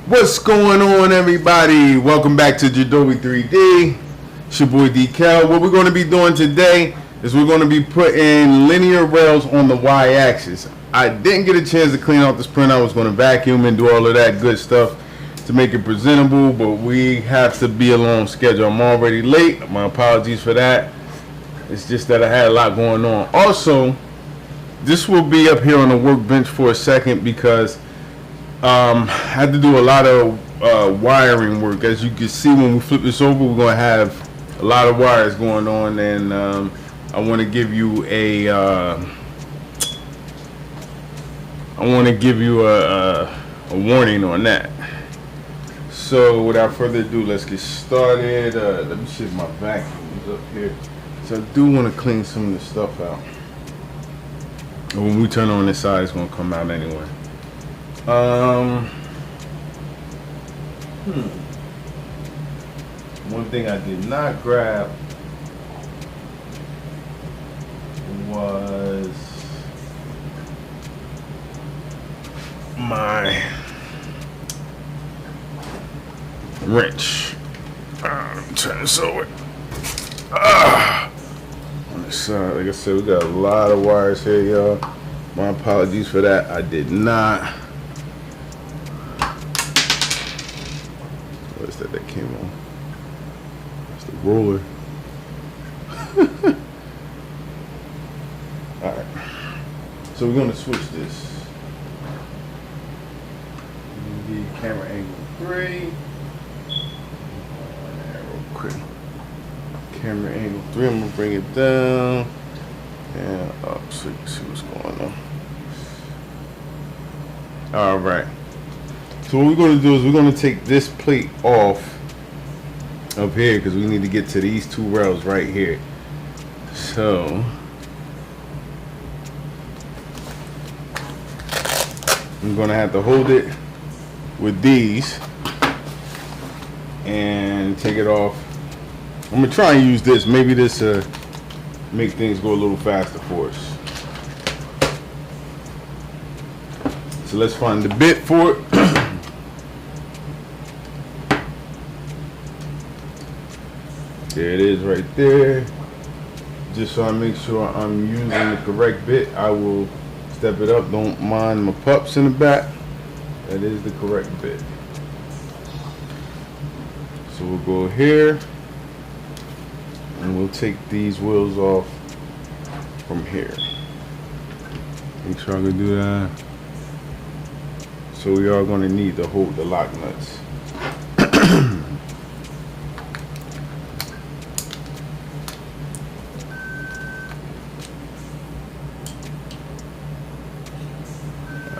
What's going on, everybody? Welcome back to Jedovi 3D. It's your boy DKL. What we're going to be doing today is we're going to be putting linear rails on the Y-axis. I didn't get a chance to clean out this printer. I was going to vacuum and do all of that good stuff to make it presentable, but we have to be along schedule. I'm already late. My apologies for that. It's just that I had a lot going on. Also, this will be up here on the workbench for a second because I had to do a lot of wiring work. As you can see, when we flip this over, we're going to have a lot of wires going on, and I want to give you a warning on that. So without further ado, let's get started. Let me see if my vacuum is up here. So I do want to clean some of this stuff out. And when we turn on this side, it's going to come out anyway. One thing I did not grab was my wrench. Let me turn this over. On this side, like I said, we got a lot of wires here, y'all. My apologies for that. I did not. What is that came on? It's the roller. Alright. So we're gonna switch this. The camera angle 3. Real quick. Camera angle 3. I'm gonna bring it down and up so you can see what's going on. Alright. So what we're going to do is we're going to take this plate off up here because we need to get to these two rails right here. So I'm going to have to hold it with these and take it off. I'm going to try and use this. Maybe this make things go a little faster for us. So let's find the bit for it. There it is right there. Just so I make sure I'm using the correct bit, I will step it up. Don't mind my pups in the back. That is the correct bit. So we'll go here and we'll take these wheels off from here. Make sure I can do that. So we are going to need to hold the lock nuts.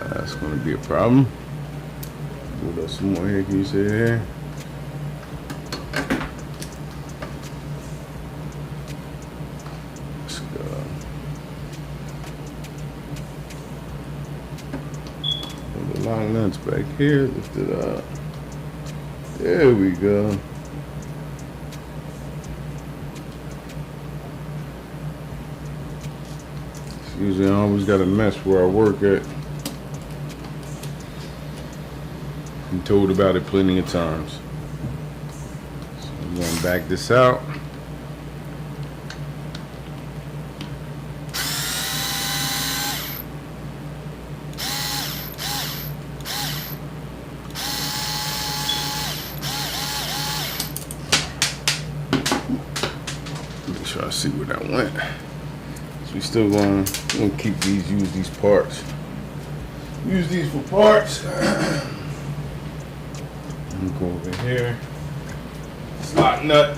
That's going to be a problem. Do some more here. Can you see it here? Let's go. Put the lock nuts back here. Lift it up. There we go. Usually I always got a mess where I work at. Been told about it plenty of times. So I'm going to back this out. Make sure I see where that went. So we still going to keep these, use these parts. Use these for parts. Go over here. Slot nut.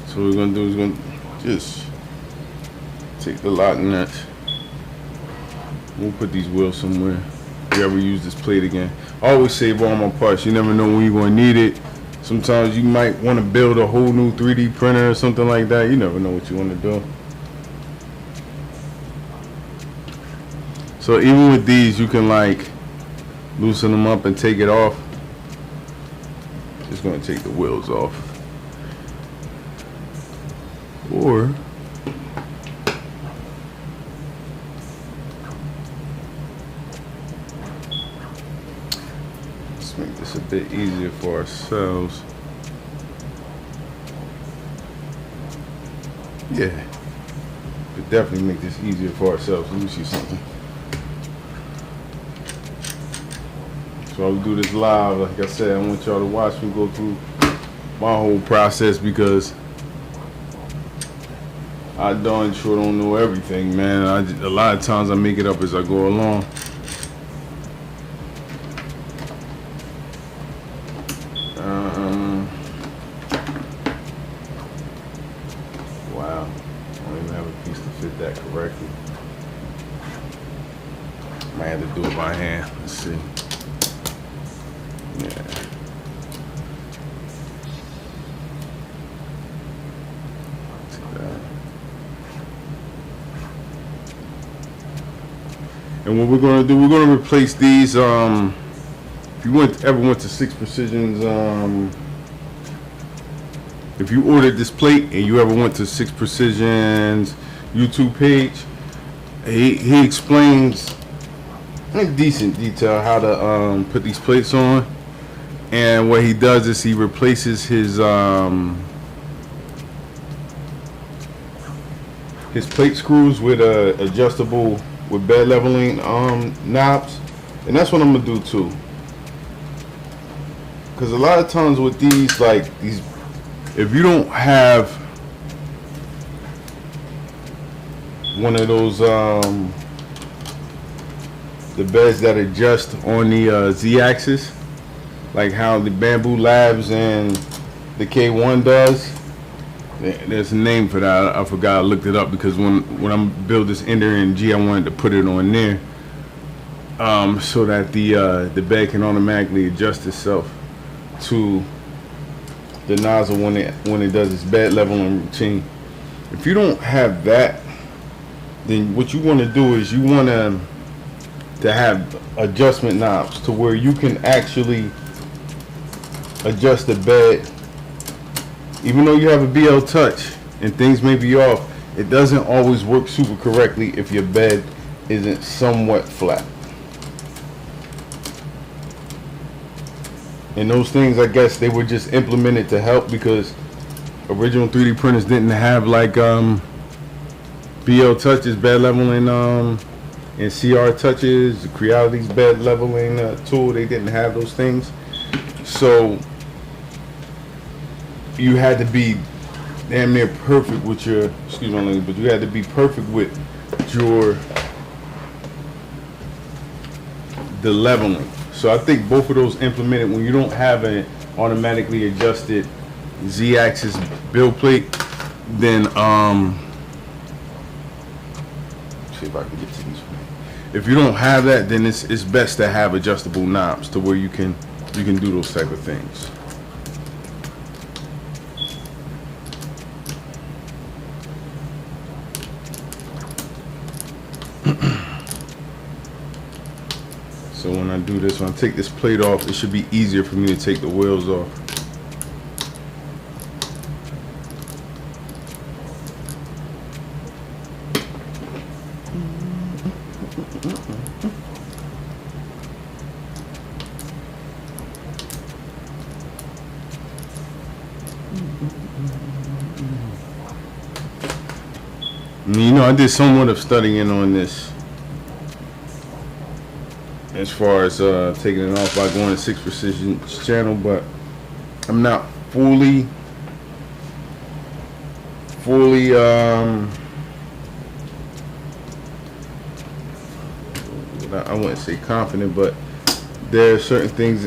So what we're gonna do is gonna just take the lock nut. We'll put these wheels somewhere. If we ever use this plate again. I always save all my parts. You never know when you're gonna need it. Sometimes you might want to build a whole new 3D printer or something like that. You never know what you want to do. So even with these, you can like loosen them up and take it off. just going to take the wheels off. Or let's make this a bit easier for ourselves. Yeah, could definitely make this easier for ourselves. Let me see something. So I'll do this live. Like I said, I want y'all to watch me go through my whole process because I darn sure don't know everything, man. A lot of times I make it up as I go along. Wow, I don't even have a piece to fit that correctly. Might have to do it by hand. Let's see. Yeah. And what we're going to do, we're going to replace these. If you ever went to Sixx Precision's, if you ordered this plate and you ever went to Sixx Precision's YouTube page, he explains in decent detail how to put these plates on. And what he does is he replaces his plate screws with adjustable with bed leveling knobs, and that's what I'm gonna do too. Because a lot of times with these, if you don't have one of those the beds that adjust on the Z-axis, like how the Bamboo Labs and the K1 does. There's a name for that. I forgot. I looked it up because when I build this Ender and G, I wanted to put it on there so that the bed can automatically adjust itself to the nozzle when it does its bed leveling routine. If you don't have that, then what you want to do is you want to have adjustment knobs to where you can actually adjust the bed. Even though you have a BL Touch and things may be off, it doesn't always work super correctly if your bed isn't somewhat flat. And those things, I guess they were just implemented to help because original 3D printers didn't have like BL Touches, bed leveling, and CR Touches, Creality's bed leveling tool. They didn't have those things. So you had to be damn near perfect with your, excuse my language, but you had to be perfect with the leveling. So I think both of those implemented when you don't have an automatically adjusted Z-axis build plate, then see if I can get to these. If you don't have that, then it's best to have adjustable knobs to where you can do those type of things. So when I do this, when I take this plate off, it should be easier for me to take the wheels off. You know, I did somewhat of studying on this as far as taking it off by going to Sixx Precision's channel, but I'm not fully I wouldn't say confident, but there are certain things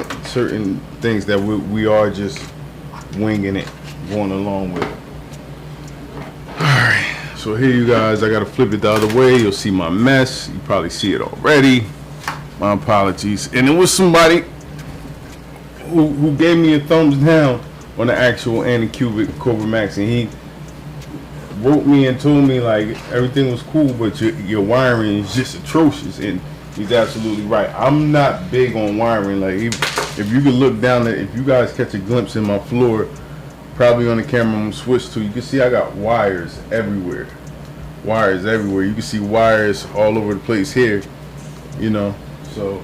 that we are just winging it, going along with it. Alright, so here you guys, I gotta flip it the other way. You'll see my mess. You probably see it already. My apologies. And it was somebody who gave me a thumbs down on the actual Anycubic Kobra Max, and he wrote me and told me like everything was cool, but your wiring is just atrocious. And he's absolutely right. I'm not big on wiring. Like if you can look down at, if you guys catch a glimpse in my floor, probably on the camera I'm gonna switch to, you can see I got wires everywhere. Wires everywhere. You can see wires all over the place here, you know. So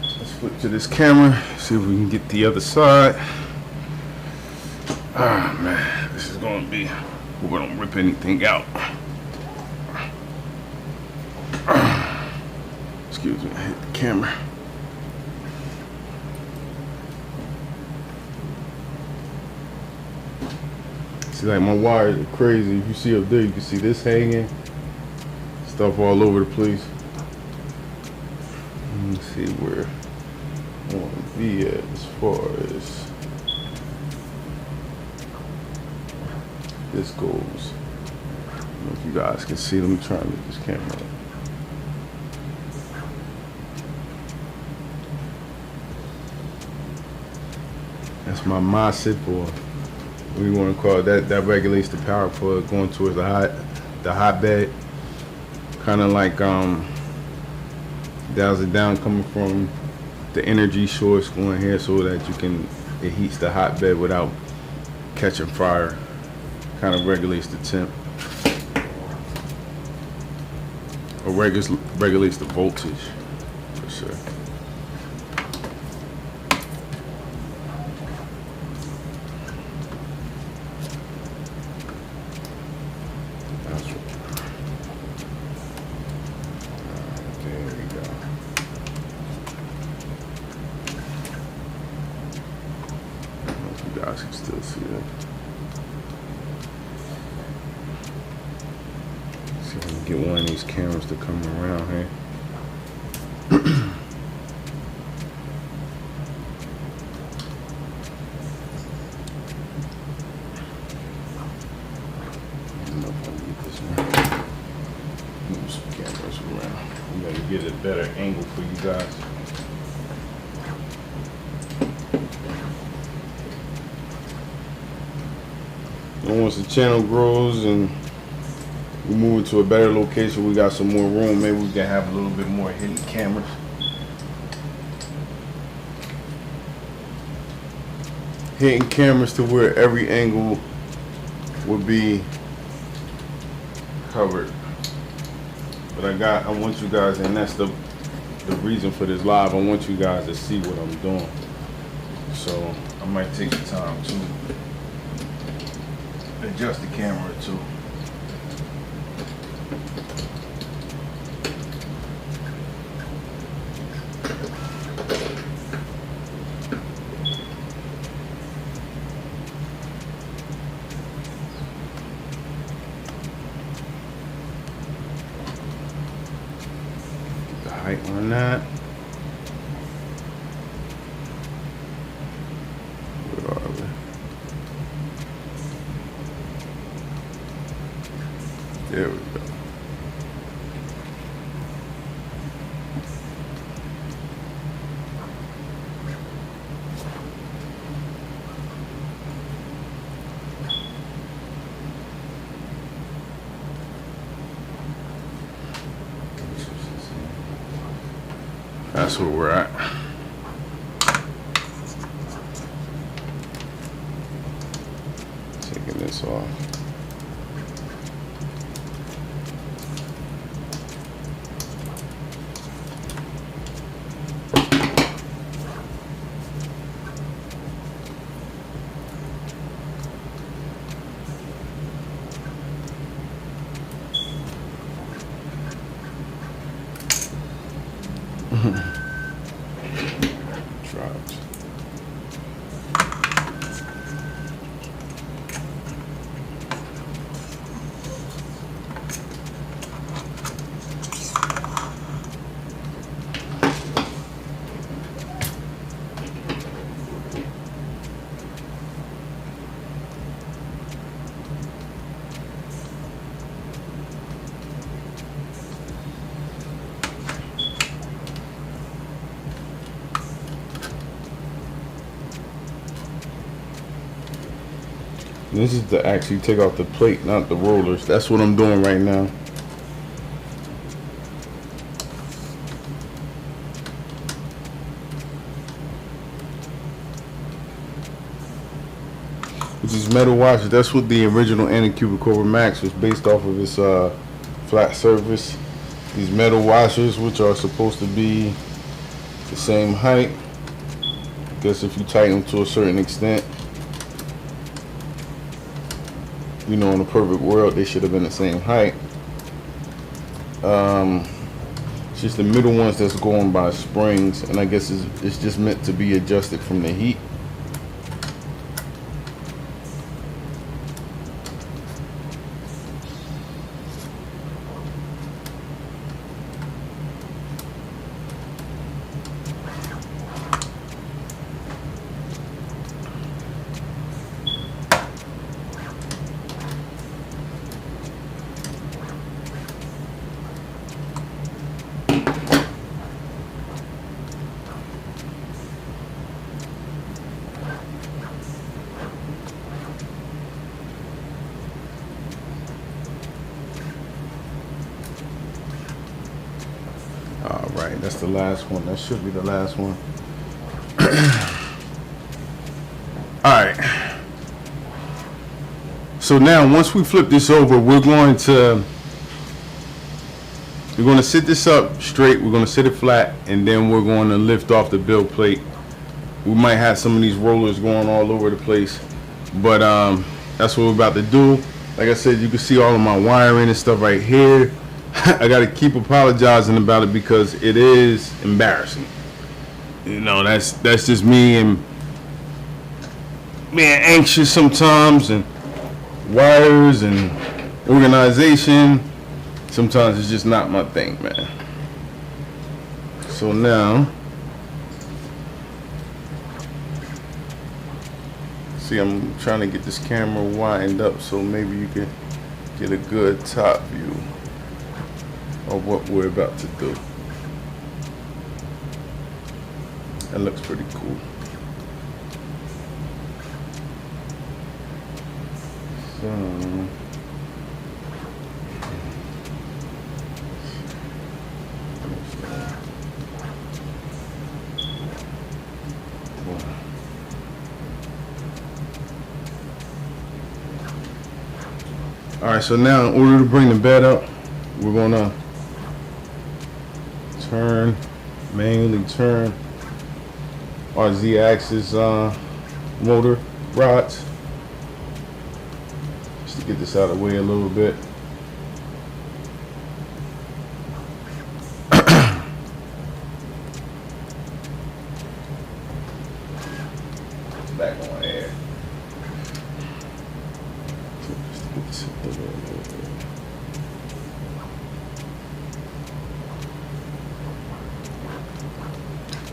let's flip to this camera, see if we can get the other side. Ah man, this is gonna be, we're gonna rip anything out. Excuse me, I hit the camera. See, like my wires are crazy. If you see up there, you can see this hanging. Stuff all over the place. Let me see where I want to be at as far as this goes. I don't know if you guys can see. Let me try and get this camera up. That's my MOSFET, or what do you want to call it? That regulates the power plug going towards the hotbed. Kind of like dials it down coming from the energy source going here, so that it heats the hotbed without catching fire. Kind of regulates the temp, or regulates the voltage for sure. You guys can still see that. See if I can get one of these cameras to come around here. I don't know if I can get this one. Move some cameras around. I'm gonna get a better angle for you guys. And once the channel grows and we move into a better location, we got some more room, maybe we can have a little bit more hidden cameras. Hidden cameras to where every angle would be covered. But I want you guys, and that's the reason for this live, I want you guys to see what I'm doing. So I might take the time to adjust the camera too. Get the height on that. Where are we? There we go. That's where we're at. Taking this off. Drops. This is to actually take off the plate, not the rollers. That's what I'm doing right now. with these metal washers. That's what the original Anycubic Kobra Max was based off of. Its flat surface. These metal washers, which are supposed to be the same height. I guess if you tighten them to a certain extent, you know, in a perfect world, they should have been the same height. It's just the middle ones that's going by springs, and I guess it's just meant to be adjusted from the heat. Alright, that's the last one. That should be the last one. Alright. So now once we flip this over, we're going to sit this up straight, we're going to sit it flat, and then we're going to lift off the build plate. We might have some of these rollers going all over the place, but that's what we're about to do. Like I said, you can see all of my wiring and stuff right here. I gotta keep apologizing about it because it is embarrassing. You know, that's just me and being anxious sometimes, and wires and organization. Sometimes it's just not my thing, man. So now, see, I'm trying to get this camera wind up so maybe you can get a good top view of what we're about to do. That looks pretty cool. So alright, so now in order to bring the bed up, we're gonna manually turn our Z-axis motor rods, just to get this out of the way a little bit. Back on air. So just to get this a little bit.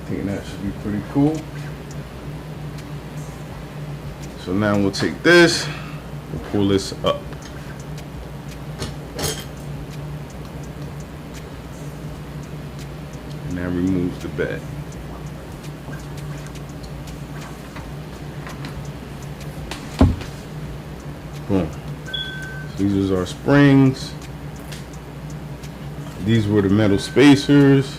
I think that should be pretty cool. So now we'll take this, we'll pull this up. And that removes the bed. Boom. So these are our springs. These were the metal spacers.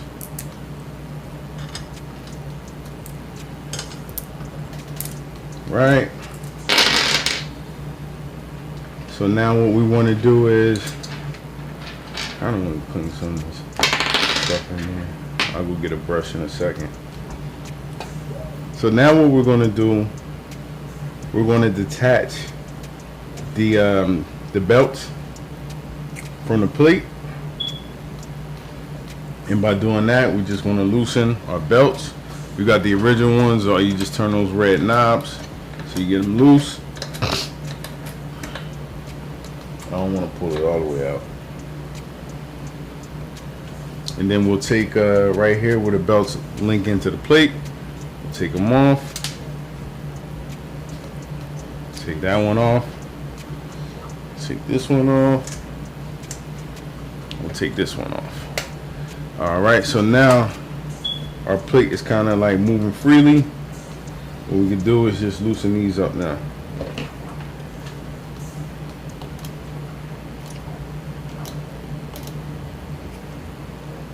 Right. So now what we want to do is, I don't want to clean some of this stuff in here. I will get a brush in a second. So now what we're going to do, we're going to detach the belts from the plate, and by doing that, we're just going to loosen our belts. We got the original ones, or you just turn those red knobs so you get them loose. I don't want to pull it all the way out. And then we'll take right here where the belts link into the plate, we'll take them off. Take that one off. Take this one off. We'll take this one off. Alright, so now our plate is kind of like moving freely. What we can do is just loosen these up now.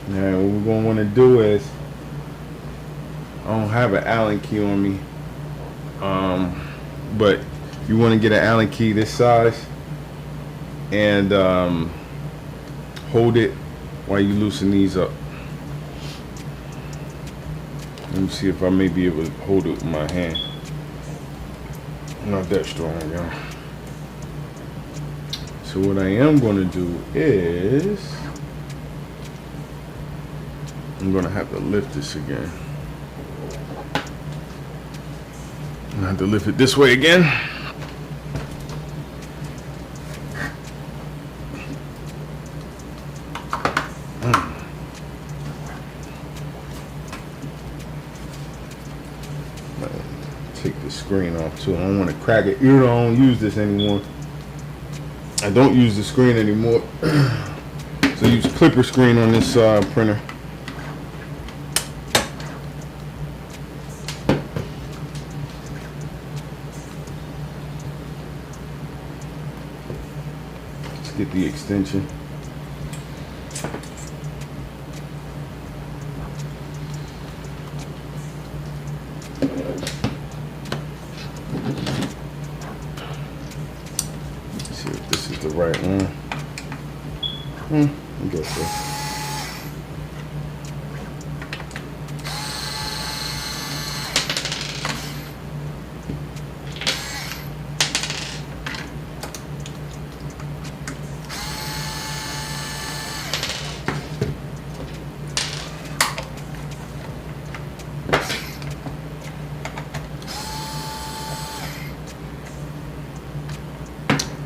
Now what we're going to want to do is, I don't have an Allen key on me, but you want to get an Allen key this size and hold it while you loosen these up. Let me see if I may be able to hold it with my hand. Not that strong, y'all. So what I am going to do is I'm going to have to lift this again. I'm going to have to lift it this way again. Take the screen off too. I don't want to crack it. You know, I don't use this anymore. I don't use the screen anymore. So I use clipper screen on this printer. Let's get the extension. The right one. I guess so.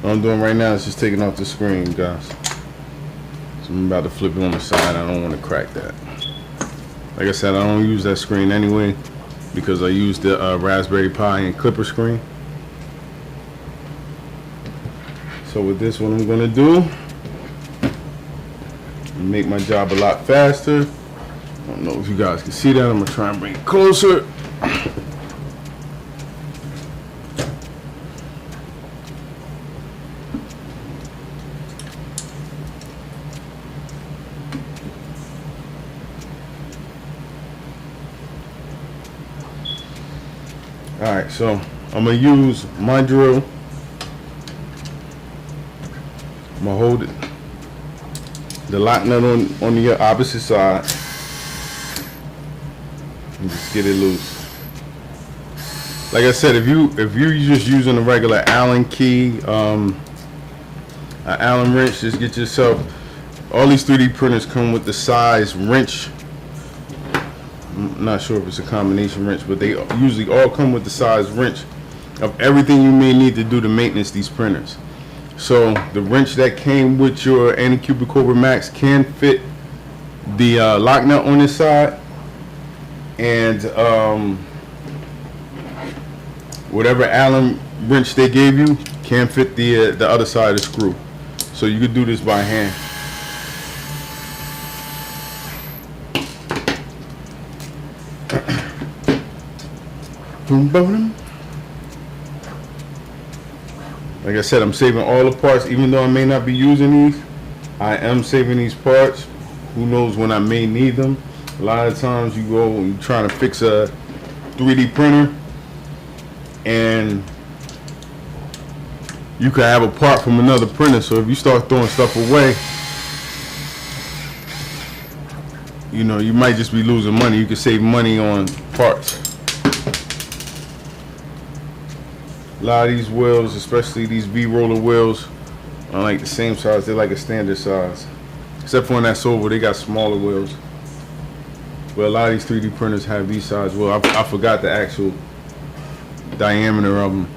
What I'm doing right now is just taking off the screen, guys. So I'm about to flip it on the side. I don't want to crack that. Like I said, I don't use that screen anyway because I use the Raspberry Pi and clipper screen. So with this, what I'm going to do, make my job a lot faster. I don't know if you guys can see that. I'm going to try and bring it closer. Alright, so I'm going to use my drill. I'm going to hold it, the lock nut on the opposite side, and just get it loose. Like I said, if you're just using a regular Allen key, an Allen wrench, just get yourself, all these 3D printers come with the size wrench. I'm not sure if it's a combination wrench, but they usually all come with the size wrench of everything you may need to do to maintenance these printers. So the wrench that came with your Anycubic Kobra Max can fit the lock nut on this side, and whatever Allen wrench they gave you can fit the other side of the screw. So you could do this by hand. Like I said, I'm saving all the parts. Even though I may not be using these, I am saving these parts. Who knows when I may need them. A lot of times you go and you're trying to fix a 3D printer and you could have a part from another printer. So if you start throwing stuff away, you know, you might just be losing money. You could save money on parts. A lot of these wheels, especially these V-roller wheels, are like the same size. They're like a standard size. Except for when that's over, they got smaller wheels. But a lot of these 3D printers have these size wheels. I forgot the actual diameter of them.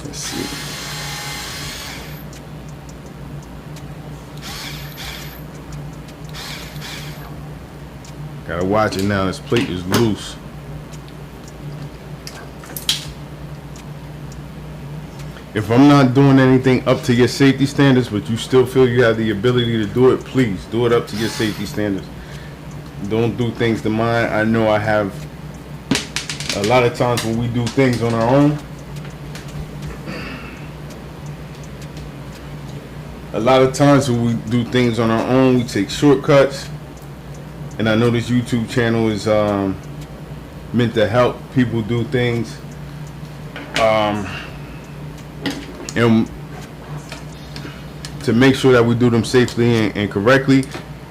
Let's see. Gotta watch it now, this plate is loose. If I'm not doing anything up to your safety standards, but you still feel you have the ability to do it, please do it up to your safety standards. Don't do things to mine. I know I have a lot of times when we do things on our own. A lot of times when we do things on our own, we take shortcuts. and I know this YouTube channel is meant to help people do things, and to make sure that we do them safely and correctly.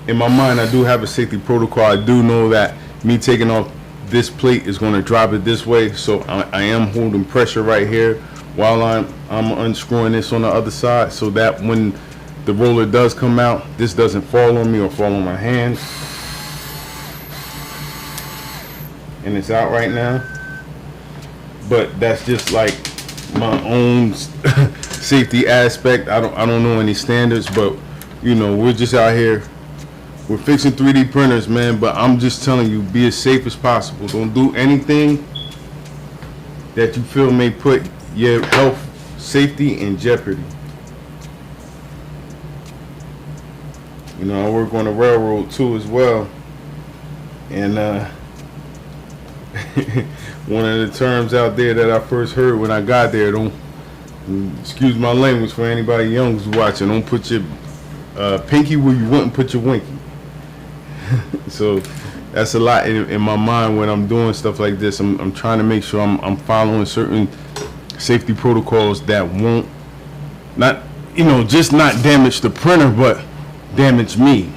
In my mind, I do have a safety protocol. I do know that me taking off this plate is going to drop it this way, so I am holding pressure right here while I'm unscrewing this on the other side, so that when the roller does come out, this doesn't fall on me or fall on my hand. And it's out right now, but that's just like my own safety aspect. I don't know any standards, but you know, we're just out here, we're fixing 3D printers, man. But I'm just telling you, be as safe as possible. Don't do anything that you feel may put your health, safety in jeopardy. You know, I work on the railroad too as well, and one of the terms out there that I first heard when I got there, don't, excuse my language for anybody young who's watching, don't put your pinky where you wouldn't put your winky. So that's a lot in my mind when I'm doing stuff like this. I'm trying to make sure I'm following certain safety protocols that won't, not, you know, just not damage the printer, but damage me.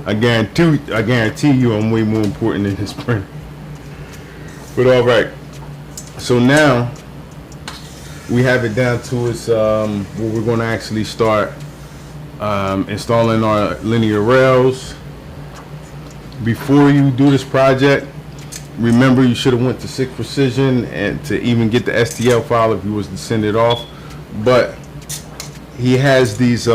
I guarantee you I'm way more important than this printer. But all right, so now we have it down to its where we're going to actually start installing our linear rails. Before you do this project, remember you should have went to Sixx Precision and to even get the STL file if you was to send it off. But he has these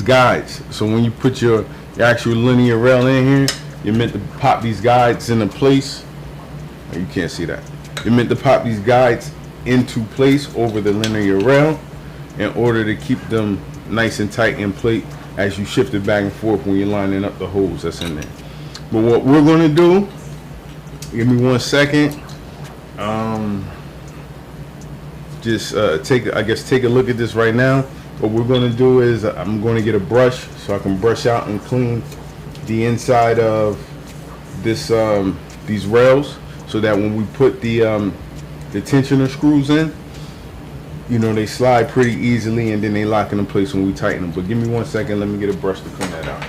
guides, so when you put your actual linear rail in here, you're meant to pop these guides into place. Oh, you can't see that. You're meant to pop these guides into place over the linear rail in order to keep them nice and tight in plate as you shift it back and forth when you're lining up the holes that's in there. But what we're going to do, give me 1 second, just take a look at this right now. What we're going to do is I'm going to get a brush so I can brush out and clean the inside of this these rails, so that when we put the tensioner screws in, you know, they slide pretty easily and then they lock into place when we tighten them. But give me 1 second, let me get a brush to clean that out.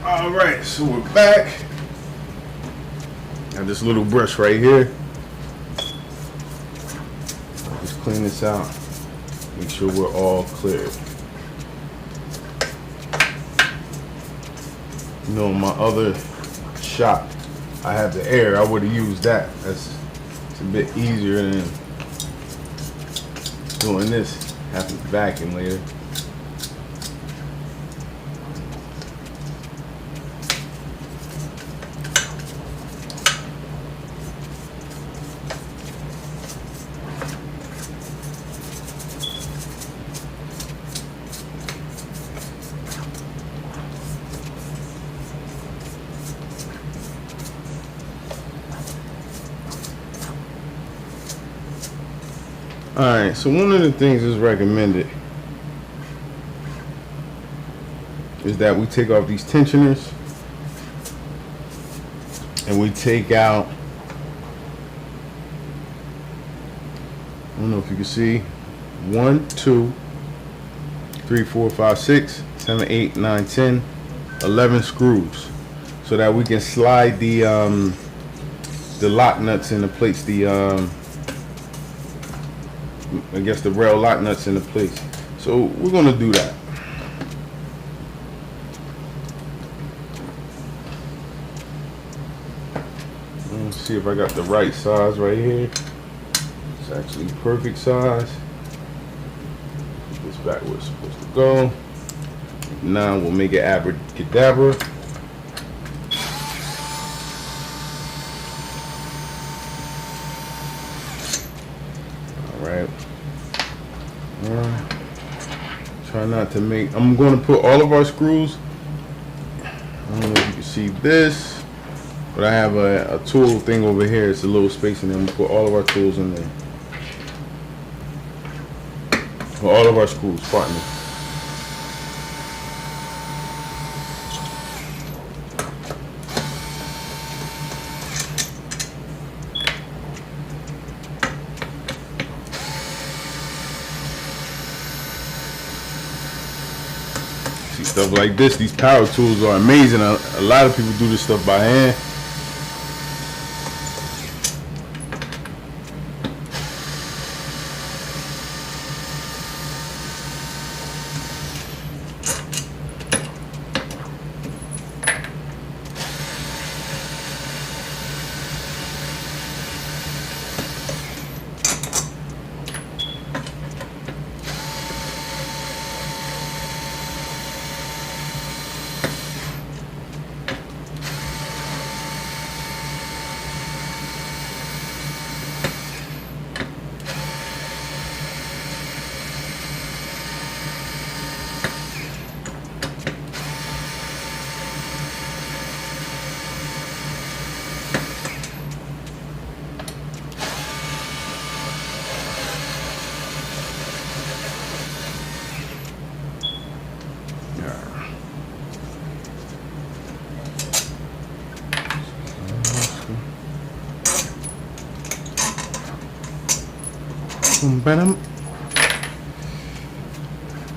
Alright, so we're back. Got this little brush right here. Just clean this out. Make sure we're all cleared. You know, my other shop, I have the air. I would have used that. It's a bit easier than doing this. Have to vacuum later. Alright, so one of the things that's recommended is that we take off these tensioners and we take out, I don't know if you can see, 1, 2, 3, 4, 5, 6, 7, 8, 9, 10, 11 screws, so that we can slide the lock nuts into place, I guess the rail lock nuts into place. So we're gonna do that. see if I got the right size right here. It's actually perfect size. Put this back where it's supposed to go. Now we'll make it abracadabra. Alright. Try not to make, I'm going to put all of our screws. I don't know if you can see this, but I have a tool thing over here. It's a little space in there. I'm going to put all of our tools in there. For all of our screws, pardon me. See, stuff like this, these power tools are amazing. A lot of people do this stuff by hand.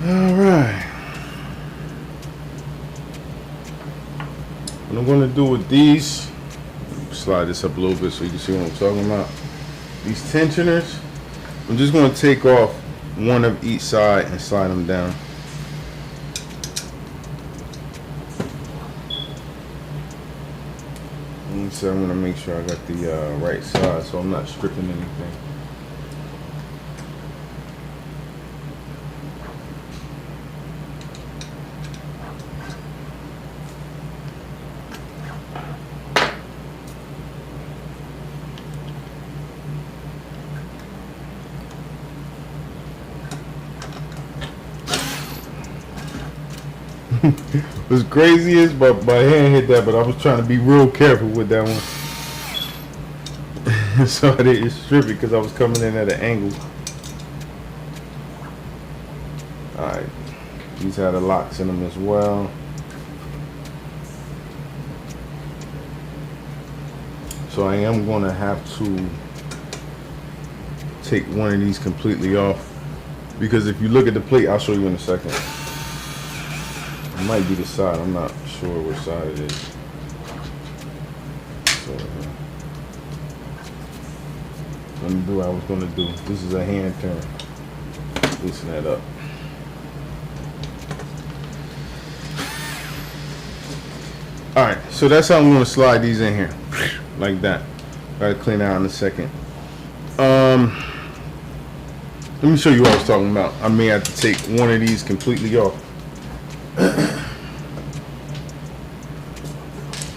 Alright. What I'm going to do with these, slide this up a little bit so you can see what I'm talking about. These tensioners, I'm just going to take off one of each side and slide them down. So I'm going to make sure I got the right side so I'm not stripping anything. What's crazy is my hand hit that, but I was trying to be real careful with that one. So I didn't strip it because I was coming in at an angle. Alright, these had the locks in them as well. So I am going to have to take one of these completely off, because if you look at the plate, I'll show you in a second. It might be the side, I'm not sure which side it is. So, let me do what I was going to do. This is a hand turn. Loosen that up. Alright, so that's how I'm going to slide these in here. Like that. Gotta clean out in a second. Let me show you what I was talking about. I may have to take one of these completely off.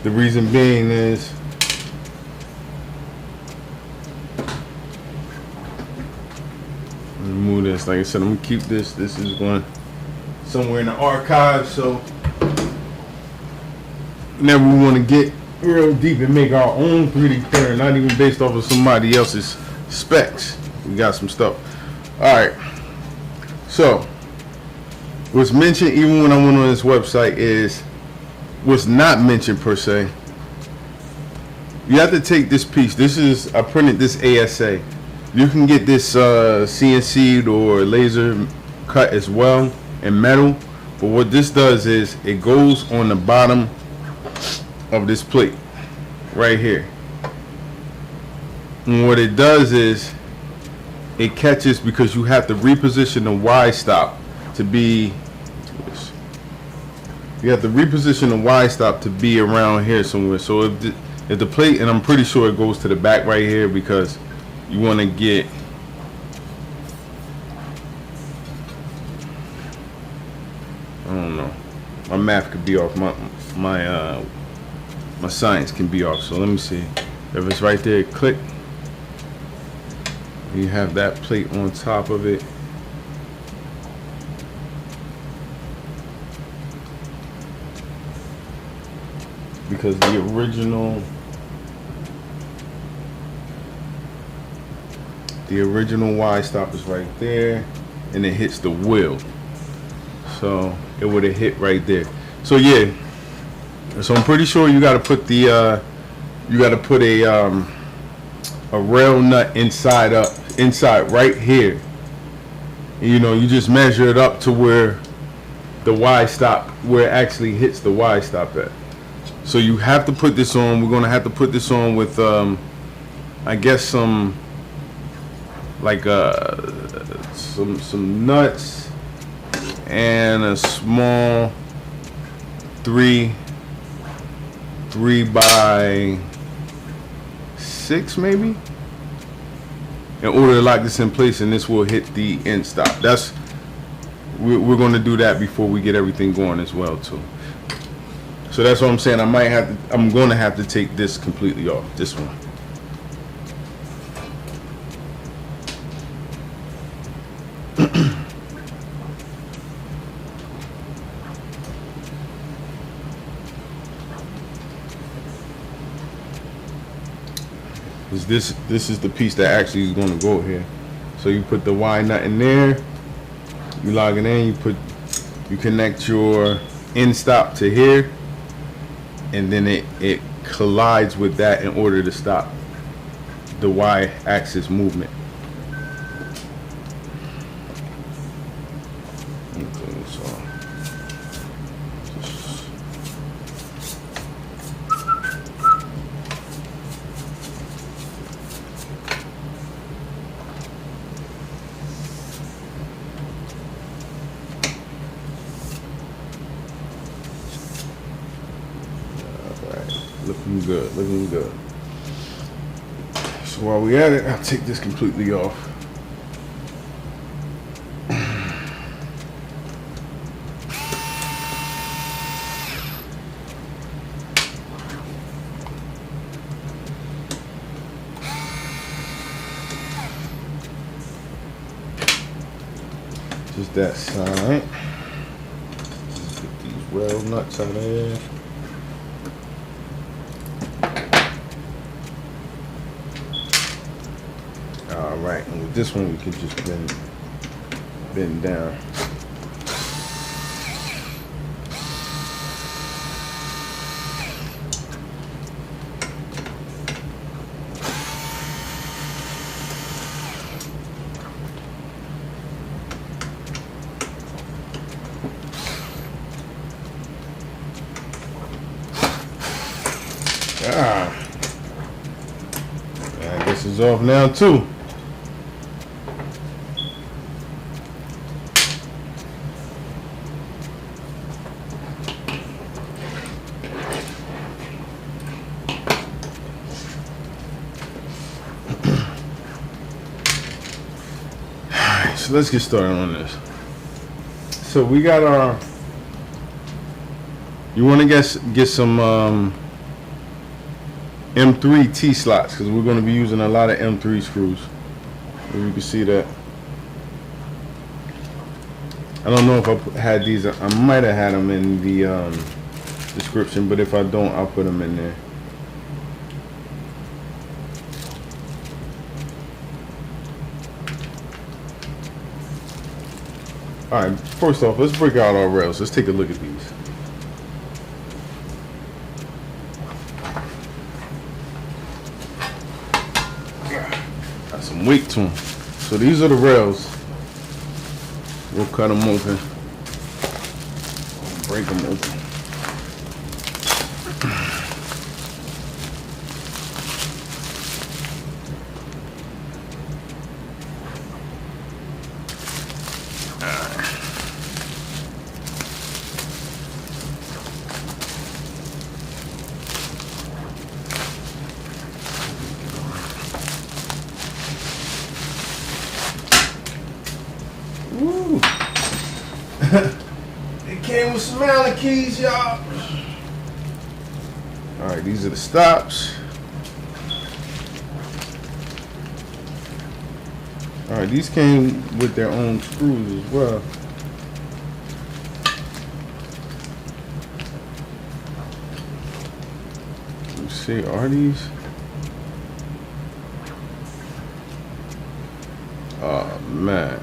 The reason being is remove this. Like I said, I'm gonna keep this. This is going somewhere in the archive, so whenever we want to get real deep and make our own 3D printer, not even based off of somebody else's specs, we got some stuff. Alright, so what's mentioned even when I went on this website is what's not mentioned per se. You have to take this piece. This is, I printed this ASA. You can get this CNC'd or laser cut as well in metal, but what this does is it goes on the bottom of this plate right here, and what it does is it catches, because you have to reposition the Y stop to be, you have to reposition the Y stop to be around here somewhere. So If the plate, and I'm pretty sure it goes to the back right here, because you want to get I don't know, my math could be off, my science can be off. So let me see. If it's right there, click. You have that plate on top of it. Because the original Y stop is right there, and it hits the wheel. So it would have hit right there. So yeah. So I'm pretty sure you got to put the a rail nut inside right here. You know, you just measure it up to where the Y stop, where it actually hits the Y stop at. So you have to put this on. We're gonna have to put this on with I guess some like some nuts and a small 3 by 6 maybe, in order to lock this in place, and this will hit the end stop. We're going to do that before we get everything going as well too. So that's what I'm saying. I'm going to have to take this completely off, this one. This is the piece that actually is going to go here. So you put the Y nut in there, you log it in, you connect your end stop to here, and then it collides with that in order to stop the Y axis movement. Okay, so looking good, looking good. So while we at it, I'll take this completely off. Just that side. Just get these well nuts out of there. Alright, and with this one we can just bend down. And this is off now too. So let's get started on this. So we got our, you want to get some M3 T slots, because we're going to be using a lot of M3 screws. You can see that. I don't know if I had these. I might have had them in the description, but if I don't, I'll put them in there. Alright, first off, let's break out our rails. Let's take a look at these. Got some weight to them. So these are the rails. We'll cut them open. Break them open. It came with some Allen keys, y'all. Alright, these are the stops. Alright, these came with their own screws as well. Let's see, are these? Oh man.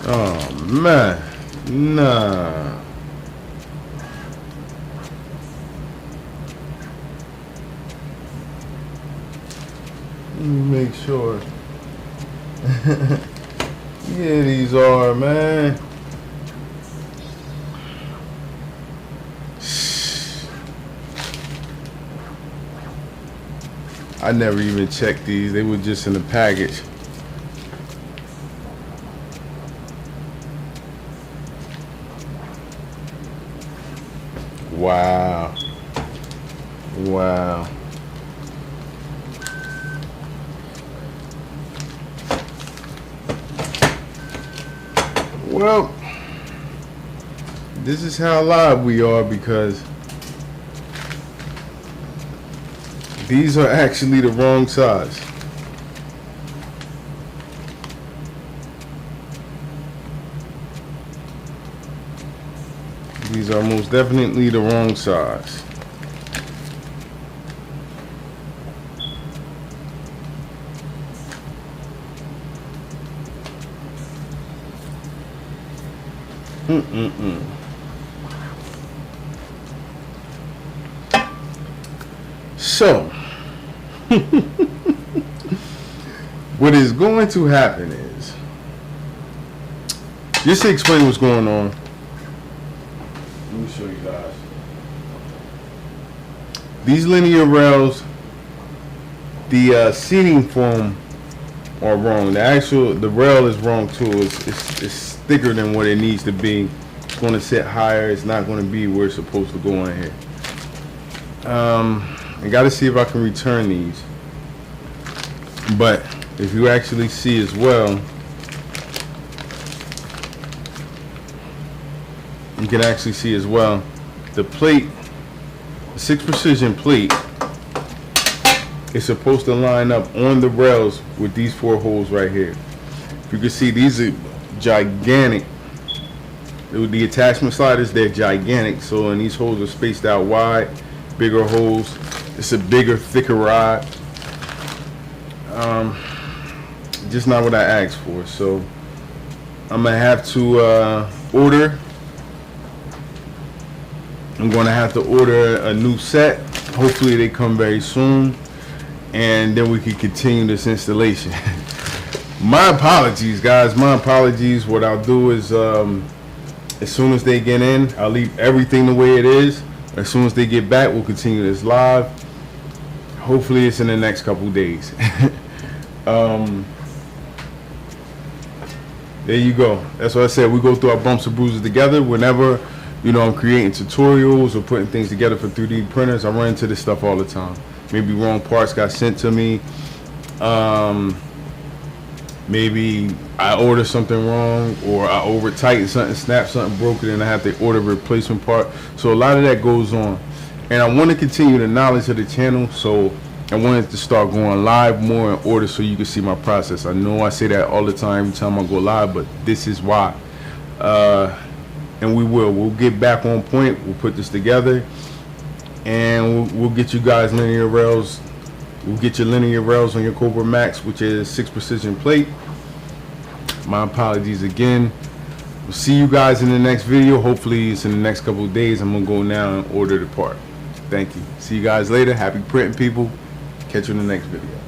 Oh man. Nah. Let me make sure. Yeah, these are, man. I never even checked these. They were just in the package. Wow. Wow. Well, this is how live we are, because these are actually the wrong size. These are most definitely the wrong size. So, what is going to happen is, just to explain what's going on, let me show you guys. These linear rails, the seating foam are wrong. The rail is wrong too. It's thicker than what it needs to be. It's going to sit higher. It's not going to be where it's supposed to go on here. I got to see if I can return these. But if you actually see as well, you can actually see as well, the plate, the Sixx Precision plate, is supposed to line up on the rails with these 4 holes right here. If you can see, these are gigantic. The attachment sliders, they're gigantic. So, and these holes are spaced out wide, bigger holes. It's a bigger, thicker rod. Just not what I asked for. So I'm gonna have to order. I'm gonna have to order a new set. Hopefully they come very soon, and then we can continue this installation. My apologies, guys. My apologies. What I'll do is, as soon as they get in, I'll leave everything the way it is. As soon as they get back, we'll continue this live. Hopefully it's in the next couple days. There you go. That's what I said. We go through our bumps and bruises together. Whenever, you know, I'm creating tutorials or putting things together for 3D printers, I run into this stuff all the time. Maybe wrong parts got sent to me. Maybe I order something wrong, or I over tighten something, snap something broken, and I have to order a replacement part. So a lot of that goes on, and I want to continue the knowledge of the channel. So I wanted to start going live more in order so you can see my process. I know I say that all the time every time I go live, but this is why. And we'll get back on point. We'll put this together, and we'll get you guys linear rails. We'll get your linear rails on your Kobra Max, which is Sixx Precision plate. My apologies again. We'll see you guys in the next video. Hopefully it's in the next couple of days. I'm gonna go now and order the part. Thank you. See you guys later. Happy printing, people. Catch you in the next video.